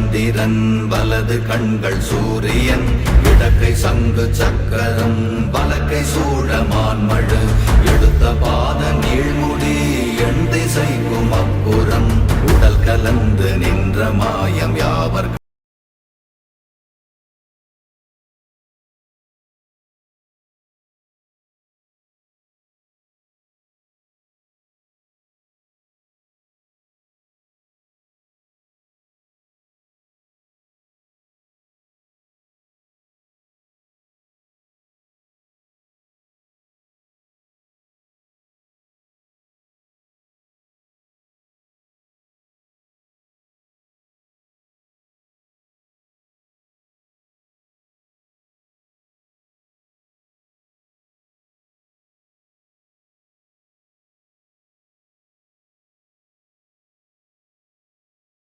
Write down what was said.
சந்திரன் வலது கண்கள் சூரியன் இடக்கை சங்கு சக்கரம் வலக்கை சூழமான்மழு எடுத்த பாத நீழ்முடி எண் திசைக்கும் அப்புறம் உடல் கலந்து நின்ற மாயம் யாவர்